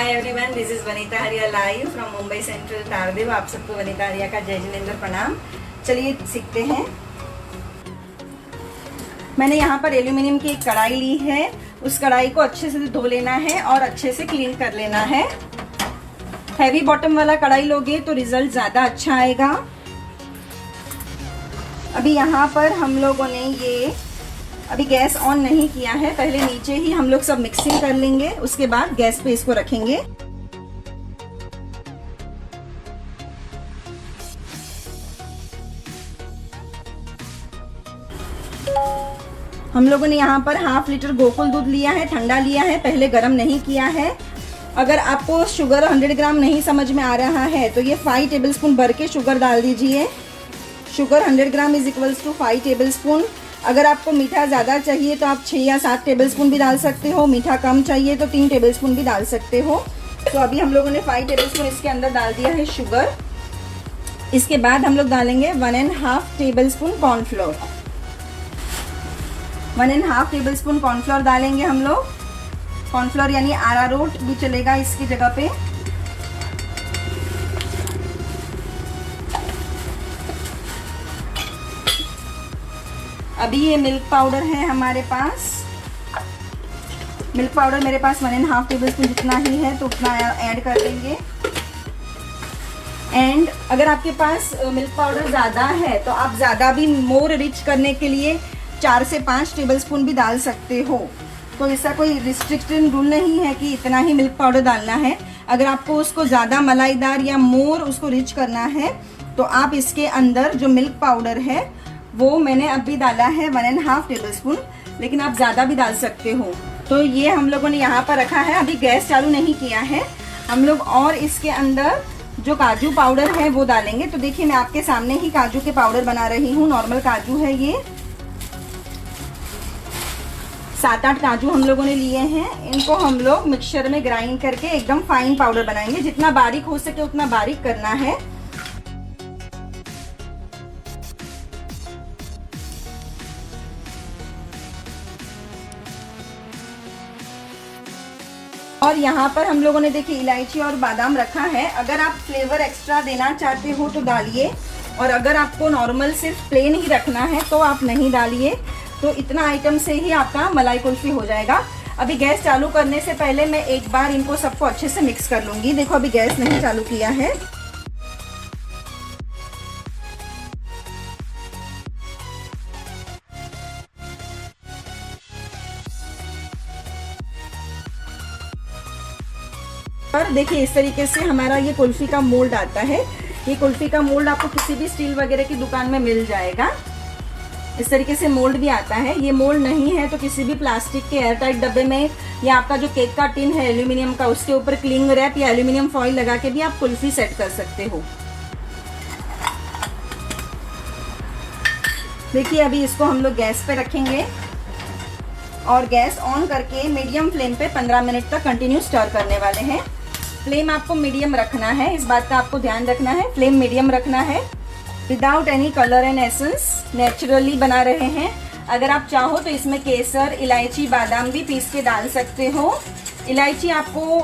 Hi everyone, this is Vanita Haria live from Mumbai Central Tardeo. आप सबको वनीता हरिया का जय जिनेंद्र प्रणाम। चलिए सीखते हैं। मैंने यहाँ पर एल्यूमिनियम की एक कढ़ाई ली है। उस कढ़ाई को अच्छे से धो लेना है और अच्छे से क्लीन कर लेना है। हैवी बॉटम वाला कढ़ाई लोगे तो रिजल्ट ज़्यादा अच्छा आएगा। अभी यहाँ पर हम लोगों ने ये अभी गैस ऑन नहीं किया है, पहले नीचे ही हम लोग सब मिक्सिंग कर लेंगे, उसके बाद गैस पे इसको रखेंगे। हम लोगों ने यहाँ पर हाफ लीटर गोकुल दूध लिया है, ठंडा लिया है, पहले गर्म नहीं किया है। अगर आपको शुगर 100 ग्राम नहीं समझ में आ रहा है तो ये 5 टेबलस्पून भर के शुगर डाल दीजिए। Sugar 100 gram is equals to 5 tablespoon. अगर आपको मीठा ज़्यादा चाहिए तो आप 6 या 7 टेबलस्पून भी डाल सकते हो। मीठा कम चाहिए तो 3 टेबलस्पून भी डाल सकते हो। तो अभी हम लोगों ने 5 टेबलस्पून इसके अंदर डाल दिया है शुगर। इसके बाद हम लोग डालेंगे 1.5 टेबलस्पून कॉर्नफ्लोर। 1.5 टेबलस्पून कॉर्नफ्लोर डालेंगे हम लोग। कॉर्नफ्लोर यानी अरारोट भी चलेगा इसकी जगह पे। अभी ये मिल्क पाउडर है हमारे पास। मिल्क पाउडर मेरे पास 1.5 टेबलस्पून जितना ही है तो उतना ऐड कर देंगे। एंड अगर आपके पास मिल्क पाउडर ज़्यादा है तो आप ज़्यादा भी मोर रिच करने के लिए 4 से 5 टेबलस्पून भी डाल सकते हो। तो ऐसा कोई रिस्ट्रिक्टेड रूल नहीं है कि इतना ही मिल्क पाउडर डालना है। अगर आपको उसको ज़्यादा मलाईदार या मोर उसको रिच करना है तो आप इसके अंदर जो मिल्क पाउडर है वो मैंने अभी डाला है 1.5 टेबलस्पून, लेकिन आप ज़्यादा भी डाल सकते हो। तो ये हम लोगों ने यहाँ पर रखा है, अभी गैस चालू नहीं किया है हम लोग। और इसके अंदर जो काजू पाउडर है वो डालेंगे। तो देखिए मैं आपके सामने ही काजू के पाउडर बना रही हूँ। नॉर्मल काजू है ये, 7-8 काजू हम लोगों ने लिए हैं। इनको हम लोग मिक्सचर में ग्राइंड करके एकदम फाइन पाउडर बनाएंगे। जितना बारीक हो सके उतना बारीक करना है। और यहाँ पर हम लोगों ने देखिए इलायची और बादाम रखा है। अगर आप फ्लेवर एक्स्ट्रा देना चाहते हो तो डालिए, और अगर आपको नॉर्मल सिर्फ प्लेन ही रखना है तो आप नहीं डालिए। तो इतना आइटम से ही आपका मलाई कुल्फी हो जाएगा। अभी गैस चालू करने से पहले मैं एक बार इनको सबको अच्छे से मिक्स कर लूँगी। देखो अभी गैस नहीं चालू किया है। और देखिए इस तरीके से हमारा ये कुल्फी का मोल्ड आता है। ये कुल्फी का मोल्ड आपको किसी भी स्टील वगैरह की दुकान में मिल जाएगा। इस तरीके से मोल्ड भी आता है। ये मोल्ड नहीं है तो किसी भी प्लास्टिक के एयरटाइट डब्बे में, या आपका जो केक का टिन है एल्यूमिनियम का, उसके ऊपर क्लिंग रैप या एल्यूमिनियम फॉइल लगा के भी आप कुल्फी सेट कर सकते हो। देखिए अभी इसको हम लोग गैस पे रखेंगे और गैस ऑन करके मीडियम फ्लेम पे 15 मिनट तक कंटिन्यू स्टर करने वाले हैं। फ्लेम आपको मीडियम रखना है, इस बात का आपको ध्यान रखना है। फ्लेम मीडियम रखना है। Without any colour and essence, naturally बना रहे हैं। अगर आप चाहो तो इसमें केसर, इलायची, बादाम भी पीस के डाल सकते हो। इलायची आपको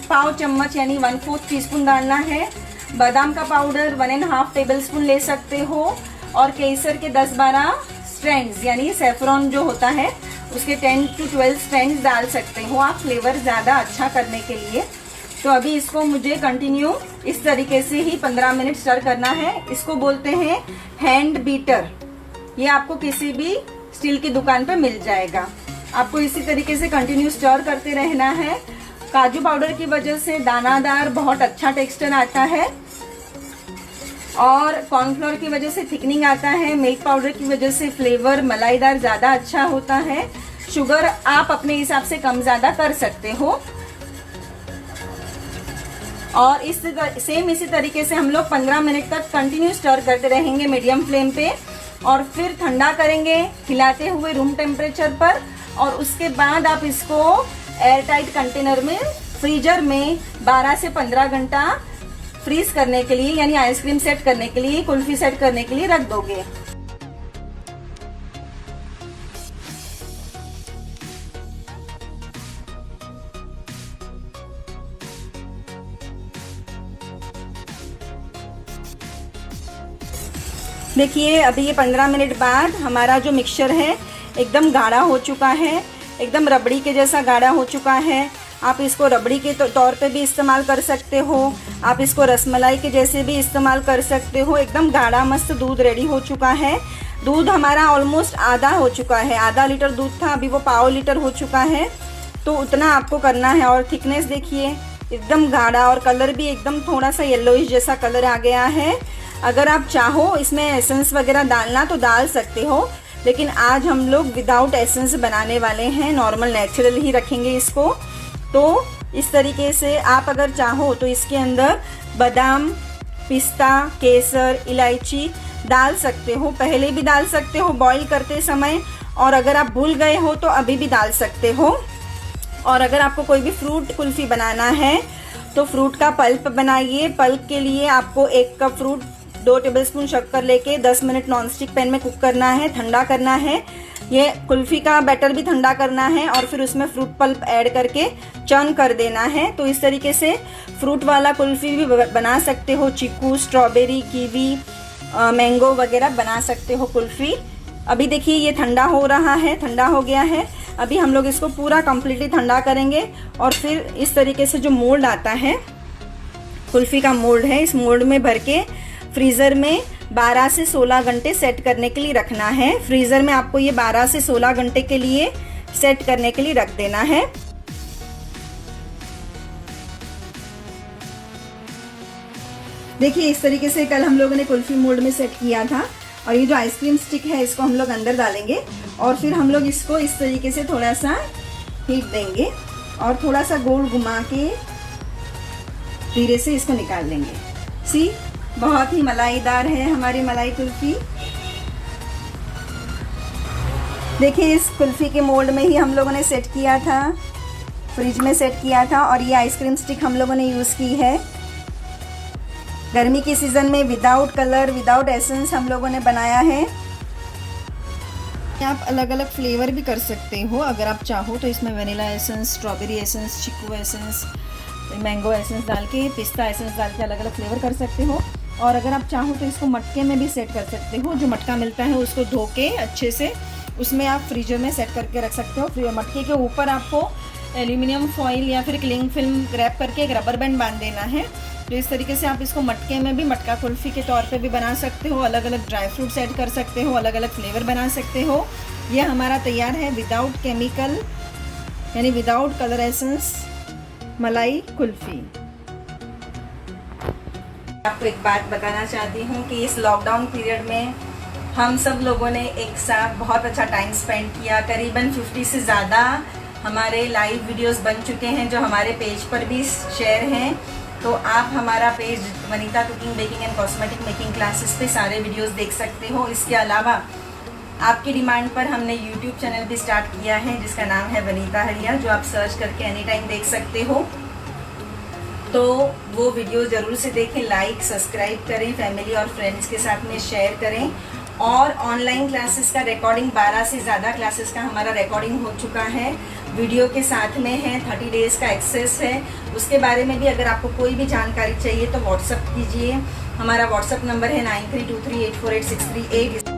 पाव चम्मच यानी 1/4 टीस्पून डालना है। बादाम का पाउडर 1.5 टेबलस्पून ले सकते हो। और केसर के 10-12 स्ट्रैंड्स यानी सेफ्रॉन जो होता है उसके 10 to 12 स्ट्रैंड्स डाल सकते हो आप, फ्लेवर ज़्यादा अच्छा करने के लिए। तो अभी इसको मुझे कंटिन्यू इस तरीके से ही 15 मिनट स्टर करना है। इसको बोलते हैं हैंड बीटर। ये आपको किसी भी स्टील की दुकान पे मिल जाएगा। आपको इसी तरीके से कंटिन्यू स्टर करते रहना है। काजू पाउडर की वजह से दानादार बहुत अच्छा टेक्सचर आता है, और कॉर्नफ्लोर की वजह से थिकनिंग आता है। मिल्क पाउडर की वजह से फ्लेवर मलाईदार ज़्यादा अच्छा होता है। शुगर आप अपने हिसाब से कम ज़्यादा कर सकते हो। और इसी तरीके से हम लोग 15 मिनट तक कंटिन्यू स्टर करते रहेंगे मीडियम फ्लेम पे, और फिर ठंडा करेंगे हिलाते हुए रूम टेम्परेचर पर। और उसके बाद आप इसको एयरटाइट कंटेनर में फ्रीजर में 12 से 15 घंटा फ्रीज करने के लिए, यानी आइसक्रीम सेट करने के लिए, कुल्फी सेट करने के लिए रख दोगे। देखिए अभी ये 15 मिनट बाद हमारा जो मिक्सचर है एकदम गाढ़ा हो चुका है, एकदम रबड़ी के जैसा गाढ़ा हो चुका है। आप इसको रबड़ी के तौर पे भी इस्तेमाल कर सकते हो, आप इसको रसमलाई के जैसे भी इस्तेमाल कर सकते हो। एकदम गाढ़ा मस्त दूध रेडी हो चुका है। दूध हमारा ऑलमोस्ट आधा हो चुका है, आधा लीटर दूध था, अभी वो पाव लीटर हो चुका है। तो उतना आपको करना है। और थिकनेस देखिए एकदम गाढ़ा, और कलर भी एकदम थोड़ा सा येलोइश जैसा कलर आ गया है। अगर आप चाहो इसमें एसेंस वगैरह डालना तो डाल सकते हो, लेकिन आज हम लोग विदाउट एसेंस बनाने वाले हैं, नॉर्मल नेचुरल ही रखेंगे इसको। तो इस तरीके से आप अगर चाहो तो इसके अंदर बादाम, पिस्ता, केसर, इलायची डाल सकते हो, पहले भी डाल सकते हो बॉईल करते समय, और अगर आप भूल गए हो तो अभी भी डाल सकते हो। और अगर आपको कोई भी फ्रूट कुल्फ़ी बनाना है तो फ्रूट का पल्प बनाइए। पल्प के लिए आपको 1 कप फ्रूट, 2 टेबलस्पून शक्कर लेके 10 मिनट नॉनस्टिक पैन में कुक करना है, ठंडा करना है। ये कुल्फ़ी का बैटर भी ठंडा करना है और फिर उसमें फ्रूट पल्प ऐड करके चर्न कर देना है। तो इस तरीके से फ्रूट वाला कुल्फ़ी भी बना सकते हो। चीकू, स्ट्रॉबेरी, कीवी, मैंगो वगैरह बना सकते हो कुल्फ़ी। अभी देखिए ये ठंडा हो रहा है, ठंडा हो गया है। अभी हम लोग इसको पूरा कम्प्लीटली ठंडा करेंगे और फिर इस तरीके से जो मोल्ड आता है, कुल्फ़ी का मोल्ड है, इस मोल्ड में भर के फ्रीज़र में 12 से 16 घंटे सेट करने के लिए रखना है। फ्रीज़र में आपको ये 12 से 16 घंटे के लिए सेट करने के लिए रख देना है। देखिए इस तरीके से कल हम लोगों ने कुल्फ़ी मोल्ड में सेट किया था। और ये जो आइसक्रीम स्टिक है इसको हम लोग अंदर डालेंगे और फिर हम लोग इसको इस तरीके से थोड़ा सा हीट देंगे और थोड़ा सा गोल घुमा के धीरे से इसको निकाल लेंगे। सी, बहुत ही मलाईदार है हमारी मलाई कुल्फ़ी। देखिए इस कुल्फ़ी के मोल्ड में ही हम लोगों ने सेट किया था, फ्रिज में सेट किया था। और ये आइसक्रीम स्टिक हम लोगों ने यूज़ की है। गर्मी के सीज़न में विदाउट कलर, विदाउट एसेंस हम लोगों ने बनाया है। आप अलग अलग फ्लेवर भी कर सकते हो अगर आप चाहो तो। इसमें वनीला एसेंस, स्ट्रॉबेरी एसेंस, चीकू एसेंस, मैंगो एसेंस डाल के, पिस्ता एसेंस डाल के अलग अलग फ्लेवर कर सकते हो। और अगर आप चाहो तो इसको मटके में भी सेट कर सकते हो। जो मटका मिलता है उसको धो के अच्छे से उसमें आप फ्रीजर में सेट करके रख सकते हो। मटके के ऊपर आपको एल्यूमिनियम फॉइल या फिर क्लिंग फिल्म रैप करके एक रबर बैंड बांध देना है। तो इस तरीके से आप इसको मटके में भी, मटका कुल्फ़ी के तौर पे भी बना सकते हो। अलग अलग ड्राई फ्रूट्स ऐड कर सकते हो, अलग अलग फ्लेवर बना सकते हो। ये हमारा तैयार है विदाउट केमिकल यानी विदाउट कलर एसेंस मलाई कुल्फ़ी। आपको एक बात बताना चाहती हूँ कि इस लॉकडाउन पीरियड में हम सब लोगों ने एक साथ बहुत अच्छा टाइम स्पेंड किया। करीबन 50 से ज़्यादा हमारे लाइव वीडियोस बन चुके हैं जो हमारे पेज पर भी शेयर हैं। तो आप हमारा page Vanita cooking, baking and cosmetic making classes पे सारे वीडियोस देख सकते हो। इसके अलावा आपकी डिमांड पर हमने यूट्यूब चैनल भी स्टार्ट किया है जिसका नाम है वनीता हरिया, जो आप सर्च करके एनी टाइम देख सकते हो। तो वो वीडियो ज़रूर से देखें, लाइक, सब्सक्राइब करें, फैमिली और फ्रेंड्स के साथ में शेयर करें। और ऑनलाइन क्लासेस का रिकॉर्डिंग, 12 से ज़्यादा क्लासेस का हमारा रिकॉर्डिंग हो चुका है, वीडियो के साथ में है, 30 डेज़ का एक्सेस है। उसके बारे में भी अगर आपको कोई भी जानकारी चाहिए तो व्हाट्सअप कीजिए। हमारा व्हाट्सअप नंबर है 9323848638।